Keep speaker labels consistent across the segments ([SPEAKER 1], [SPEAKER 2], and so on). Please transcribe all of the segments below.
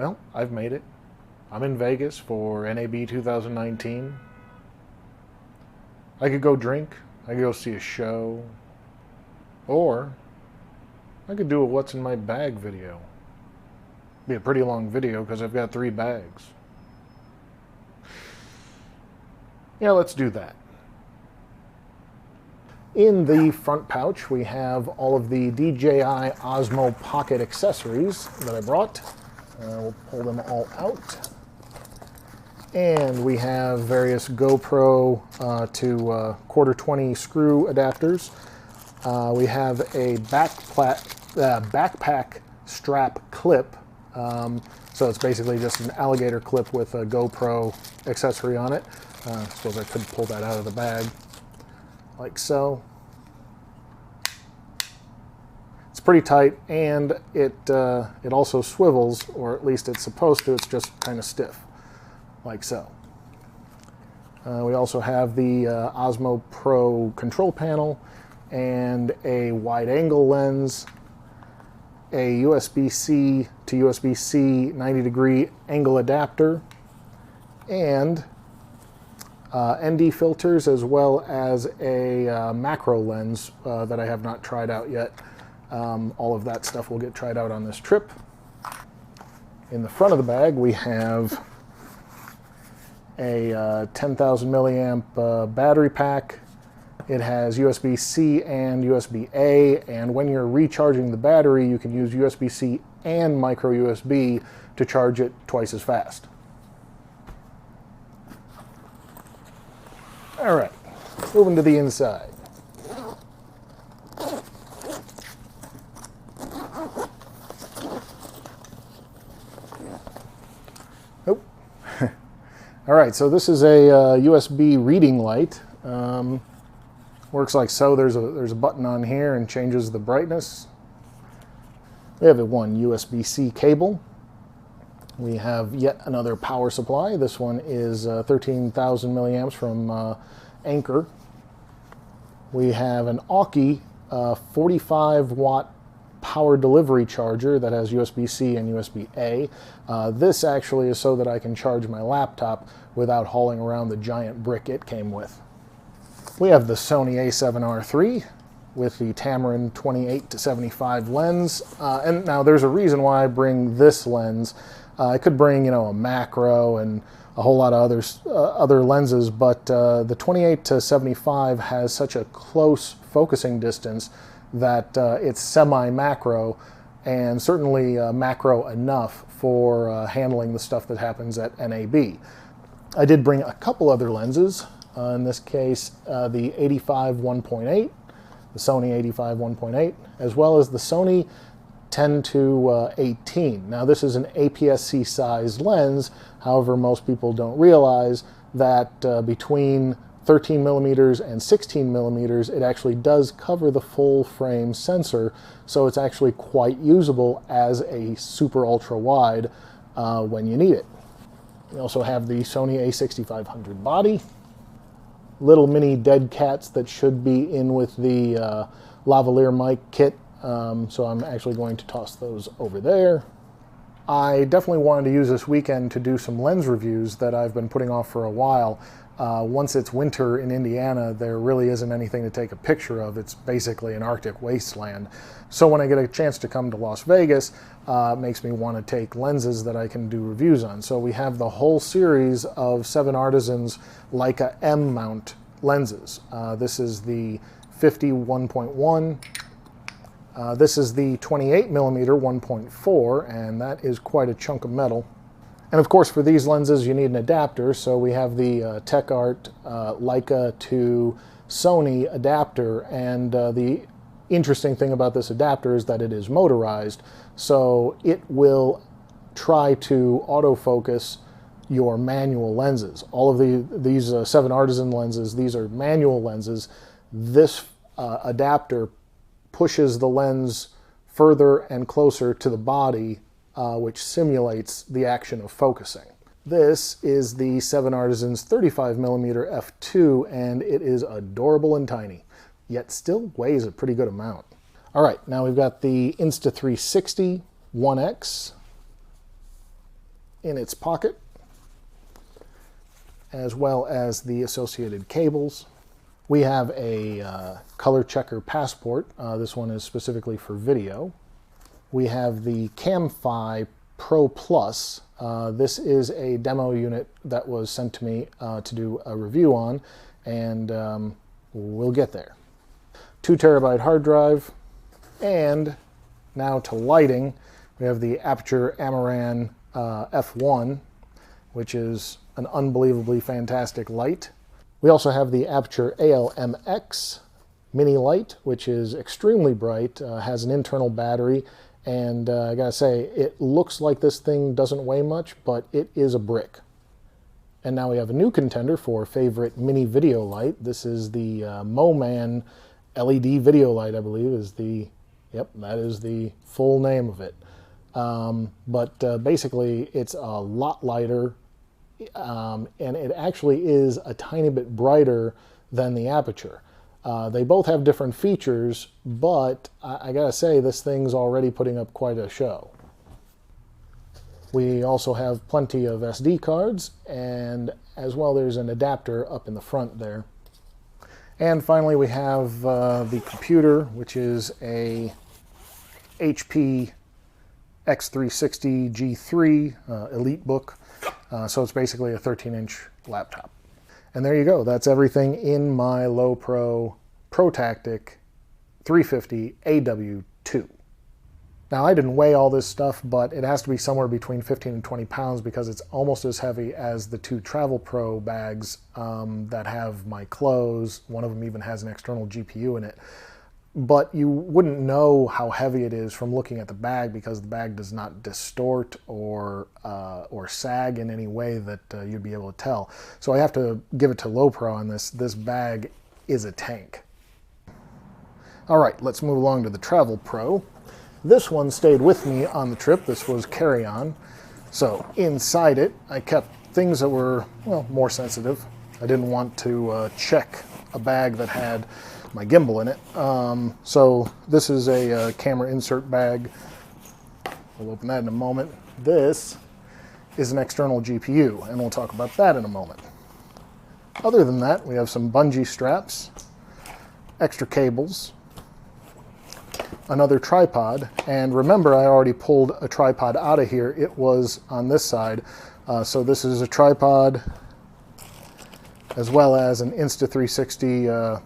[SPEAKER 1] Well, I've made it. I'm in Vegas for NAB 2019. I could go drink, I could go see a show, or I could do a what's in my bag video. Be a pretty long video because I've got 3 bags. Yeah, let's do that. In the front pouch, we have all of the DJI Osmo Pocket accessories that I brought. We'll pull them all out. And we have various GoPro to Q20 screw adapters. We have a backpack strap clip. So it's basically just an alligator clip with a GoPro accessory on it. I suppose I could pull that out of the bag, like so. It's pretty tight, and it also swivels, or at least it's supposed to. It's just kind of stiff, like so. We also have the Osmo Pro control panel and a wide-angle lens, a USB-C to USB-C 90-degree angle adapter, and ND filters, as well as a macro lens that I have not tried out yet. All of that stuff will get tried out on this trip. In the front of the bag, we have a 10,000 milliamp battery pack. It has USB-C and USB-A, and when you're recharging the battery, you can use USB-C and micro USB to charge it twice as fast. All right, moving to the inside. Oh. All right, so this is a USB reading light. Works like so. There's a button on here and changes the brightness. We have one USB-C cable. We have yet another power supply. This one is 13,000 milliamps from Anchor. We have an Aukey 45-watt power delivery charger that has USB-C and USB-A. This actually is so that I can charge my laptop without hauling around the giant brick it came with. We have the Sony a7R III with the Tamron 28-75 lens. And now there's a reason why I bring this lens. I could bring, a macro and a whole lot of other lenses, but the 28-75 has such a close focusing distance that it's semi-macro, and certainly macro enough for handling the stuff that happens at NAB. I did bring a couple other lenses. In this case, the 85 1.8, the Sony 85 1.8, as well as the Sony 10-18. Now this is an APS-C size lens. However, most people don't realize that between 13 millimeters and 16 millimeters, it actually does cover the full frame sensor, so it's actually quite usable as a super ultra wide when you need it. We also have the Sony a6500 body, little mini dead cats that should be in with the lavalier mic kit, so I'm actually going to toss those over there. I definitely wanted to use this weekend to do some lens reviews that I've been putting off for a while. Once it's winter in Indiana, there really isn't anything to take a picture of. It's basically an Arctic wasteland. So when I get a chance to come to Las Vegas, it makes me want to take lenses that I can do reviews on. So we have the whole series of 7 Artisans Leica M mount lenses. This is the 50 1.1. This is the 28 millimeter 1.4, and that is quite a chunk of metal. And of course, for these lenses, you need an adapter. So we have the TechArt Leica to Sony adapter, and the interesting thing about this adapter is that it is motorized, so it will try to autofocus your manual lenses. All of these 7 Artisan lenses, these are manual lenses. This adapter pushes the lens further and closer to the body, which simulates the action of focusing. This is the 7 Artisans 35 millimeter f2, and it is adorable and tiny, yet still weighs a pretty good amount. All right, now we've got the Insta360 1X. in its pocket, as well as the associated cables. We have a color checker passport. This one is specifically for video. We have the CamFi Pro Plus. This is a demo unit that was sent to me to do a review on, and we'll get there. 2 terabyte hard drive, and now to lighting. We have the Aperture Amaran F1, which is an unbelievably fantastic light. We also have the Aperture ALMX mini light, which is extremely bright, has an internal battery, and I gotta say, it looks like this thing doesn't weigh much, but it is a brick. And now we have a new contender for favorite mini video light. This is the Moman LED video light, I believe, is the, yep, that is the full name of it. Basically, it's a lot lighter, and it actually is a tiny bit brighter than the Aperture. They both have different features, but I gotta say, this thing's already putting up quite a show. We also have plenty of SD cards, and as well there's an adapter up in the front there. And finally we have the computer, which is a HP X360 G3 EliteBook. So it's basically a 13-inch laptop. And there you go. That's everything in my Low Pro ProTactic 350 AW2. Now, I didn't weigh all this stuff, but it has to be somewhere between 15 and 20 pounds because it's almost as heavy as the 2 Travel Pro bags that have my clothes. One of them even has an external GPU in it. But you wouldn't know how heavy it is from looking at the bag because the bag does not distort or sag in any way that you'd be able to tell. So I have to give it to Low Pro on this. This bag is a tank. All right, let's move along to the Travel Pro. This one stayed with me on the trip. This was carry-on. So inside it, I kept things that were, well, more sensitive. I didn't want to check a bag that had my gimbal in it. So this is a camera insert bag. We'll open that in a moment. This is an external GPU, and we'll talk about that in a moment. Other than that, we have some bungee straps, extra cables, another tripod, and remember I already pulled a tripod out of here. It was on this side. So this is a tripod as well as an Insta360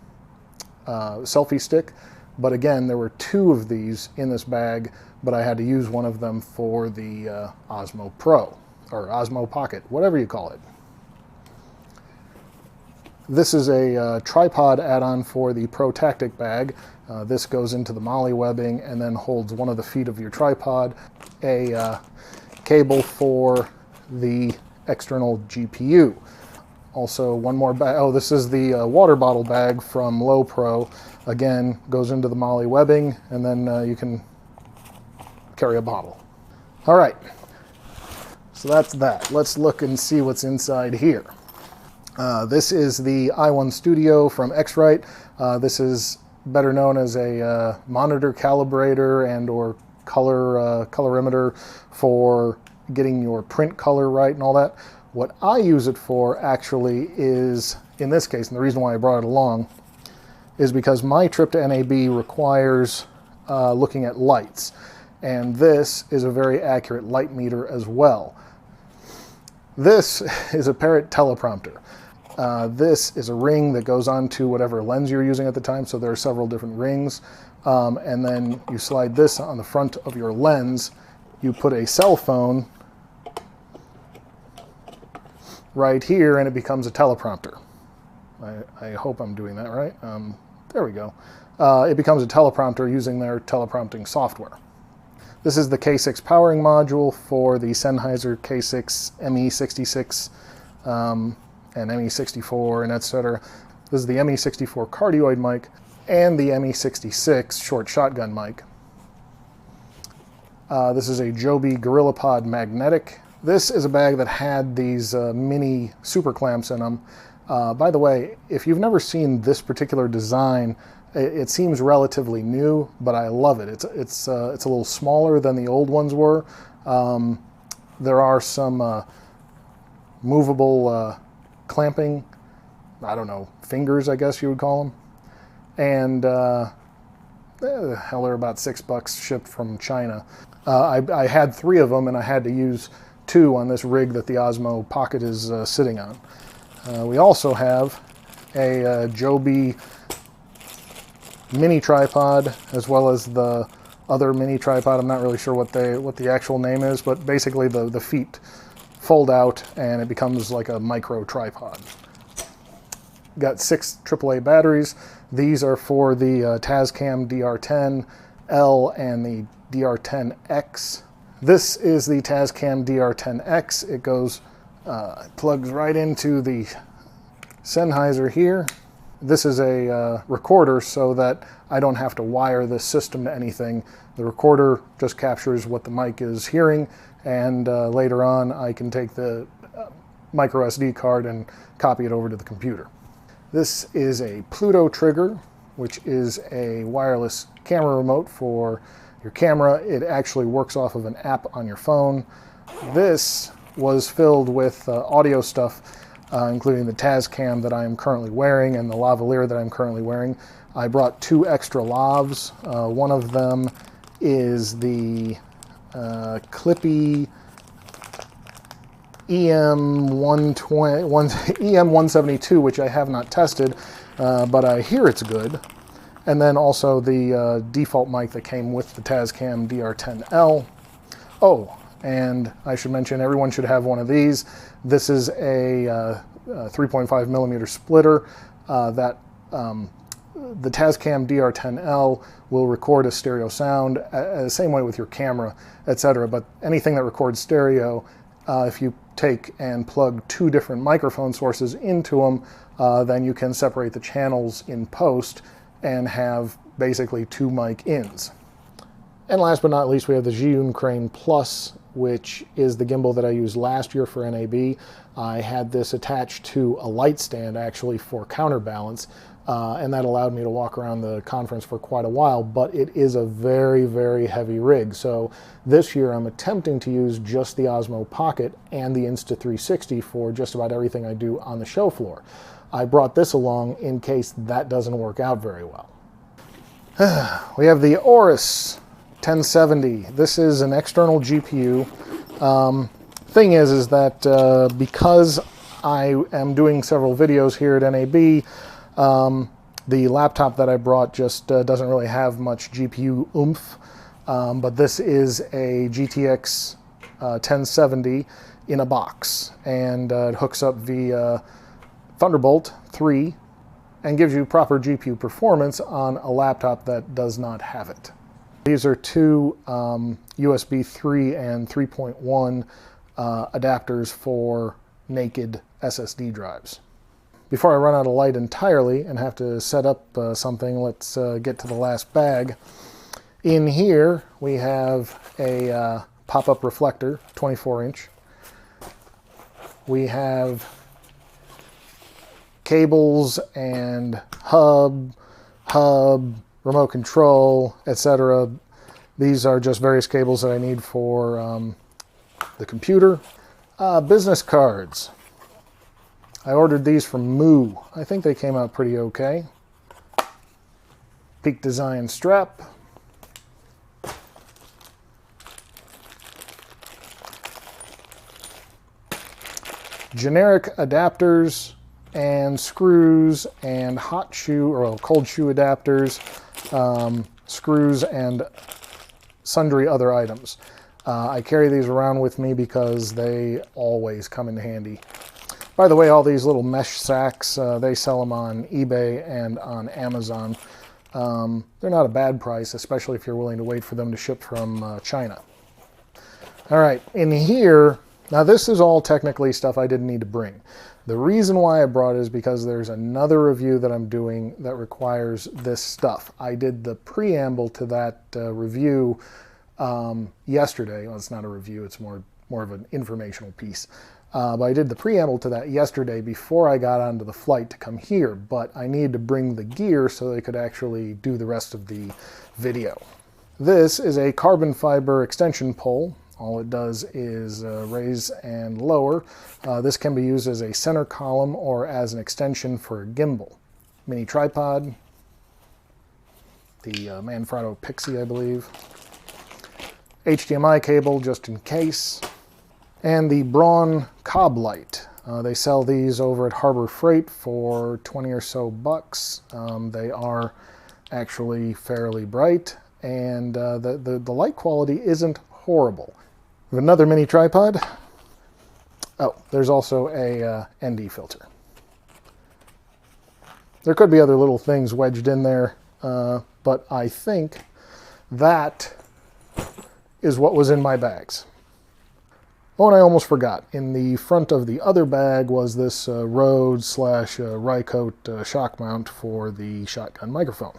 [SPEAKER 1] selfie stick, but again there were 2 of these in this bag, but I had to use one of them for the Osmo Pro or Osmo Pocket, whatever you call it. This is a tripod add-on for the ProTactic bag. This goes into the MOLLE webbing and then holds one of the feet of your tripod, a cable for the external GPU. Also, one more bag. Oh, this is the water bottle bag from Low Pro. Again, goes into the MOLLE webbing, and then you can carry a bottle. All right, so that's that. Let's look and see what's inside here. This is the i1 Studio from X-Rite. This is better known as a monitor calibrator and or colorimeter for getting your print color right and all that. What I use it for actually is, in this case, and the reason why I brought it along, is because my trip to NAB requires looking at lights. And this is a very accurate light meter as well. This is a Parrot teleprompter. This is a ring that goes onto whatever lens you're using at the time, so there are several different rings. And then you slide this on the front of your lens. You put a cell phone right here and it becomes a teleprompter. I hope I'm doing that right. There we go. It becomes a teleprompter using their teleprompting software. This is the K6 powering module for the Sennheiser K6 ME66 and ME64 and etc. This is the ME64 cardioid mic and the ME66 short shotgun mic. This is a Joby GorillaPod magnetic. This is a bag that had these mini super clamps in them. By the way, if you've never seen this particular design, it seems relatively new, but I love it. It's a little smaller than the old ones were, There are some movable clamping, I don't know, fingers, I guess you would call them. And hell, they're about $6 shipped from China. I had 3 of them, and I had to use 2 on this rig that the Osmo Pocket is sitting on. We also have a Joby mini tripod, as well as the other mini tripod. I'm not really sure what the actual name is, but basically the feet fold out and it becomes like a micro tripod. Got 6 AAA batteries. These are for the Tascam DR10L and the DR10X. This is the Tascam DR10X. It goes, plugs right into the Sennheiser here. This is a recorder so that I don't have to wire this system to anything. The recorder just captures what the mic is hearing, and later on I can take the micro SD card and copy it over to the computer. This is a Pluto trigger, which is a wireless camera remote for your camera. It actually works off of an app on your phone. This was filled with audio stuff, including the Tascam that I am currently wearing and the lavalier that I'm currently wearing. I brought 2 extra lavs. One of them is the Clippy EM172, which I have not tested, but I hear it's good. And then also the default mic that came with the Tascam DR10L. Oh, and I should mention everyone should have one of these. This is a 3.5 millimeter splitter that the Tascam DR10L will record a stereo sound the same way with your camera, etc. But anything that records stereo, if you take and plug 2 different microphone sources into them, then you can separate the channels in post and have basically 2 mic ins. And last but not least, we have the Zhiyun Crane Plus, which is the gimbal that I used last year for NAB. I had this attached to a light stand actually for counterbalance, and that allowed me to walk around the conference for quite a while, but it is a very, very heavy rig. So this year I'm attempting to use just the Osmo Pocket and the Insta360 for just about everything I do on the show floor. I brought this along in case that doesn't work out very well. We have the Aorus 1070. This is an external GPU. Thing is that because I am doing several videos here at NAB, the laptop that I brought just doesn't really have much GPU oomph, but this is a GTX 1070 in a box, and it hooks up via Thunderbolt 3 and gives you proper GPU performance on a laptop that does not have it. These are 2 USB 3 and 3.1 adapters for naked SSD drives. Before I run out of light entirely and have to set up something, let's get to the last bag. In here we have a pop-up reflector, 24-inch. We have cables and hub, remote control, etc. These are just various cables that I need for the computer. Business cards. I ordered these from Moo. I think they came out pretty okay. Peak Design strap. Generic adapters and screws and hot shoe or cold shoe adapters, screws and sundry other items. I carry these around with me because they always come in handy. By the way, all these little mesh sacks, they sell them on eBay and on Amazon. They're not a bad price, especially if you're willing to wait for them to ship from China. All right, in here, now this is all technically stuff I didn't need to bring. The reason why I brought it is because there's another review that I'm doing that requires this stuff. I did the preamble to that review yesterday. Well, it's not a review, it's more of an informational piece. But I did the preamble to that yesterday before I got onto the flight to come here, but I needed to bring the gear so they could actually do the rest of the video. This is a carbon fiber extension pole. All it does is raise and lower. This can be used as a center column or as an extension for a gimbal. Mini tripod, the Manfrotto Pixie, I believe. HDMI cable just in case. And the Braun Cob light. They sell these over at Harbor Freight for 20 or so bucks. They are actually fairly bright, and the light quality isn't horrible. We have another mini tripod. Oh, there's also a ND filter. There could be other little things wedged in there, but I think that is what was in my bags. Oh, and I almost forgot. In the front of the other bag was this Rode / Rycote shock mount for the shotgun microphone.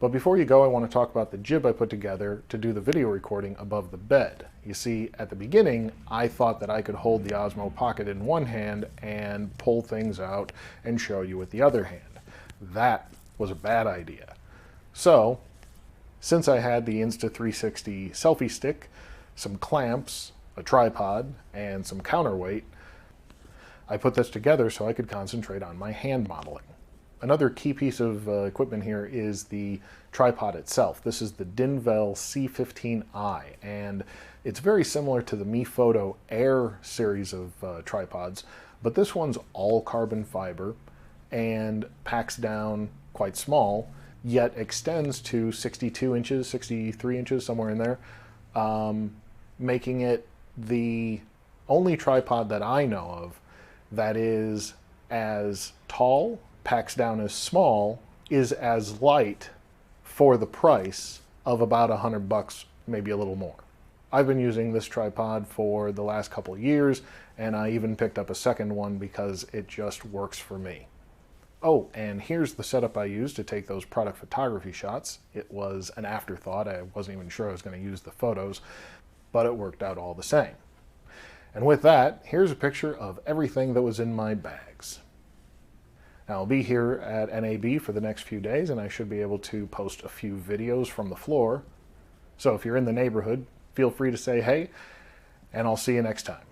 [SPEAKER 1] But before you go, I want to talk about the jib I put together to do the video recording above the bed. You see, at the beginning, I thought that I could hold the Osmo Pocket in one hand and pull things out and show you with the other hand. That was a bad idea. So, since I had the Insta360 selfie stick, some clamps, a tripod, and some counterweight, I put this together so I could concentrate on my hand modeling. Another key piece of equipment here is the tripod itself. This is the Dinvel C15i, and it's very similar to the MiPhoto Air series of tripods, but this one's all carbon fiber and packs down quite small, yet extends to 62 inches, 63 inches, somewhere in there, making it the only tripod that I know of that is as tall, packs down as small, is as light for the price of about $100, maybe a little more. I've been using this tripod for the last couple of years, and I even picked up a second one because it just works for me. Oh, and here's the setup I used to take those product photography shots. It was an afterthought. I wasn't even sure I was going to use the photos, but it worked out all the same. And with that, here's a picture of everything that was in my bags. Now, I'll be here at NAB for the next few days, and I should be able to post a few videos from the floor. So if you're in the neighborhood, feel free to say hey, and I'll see you next time.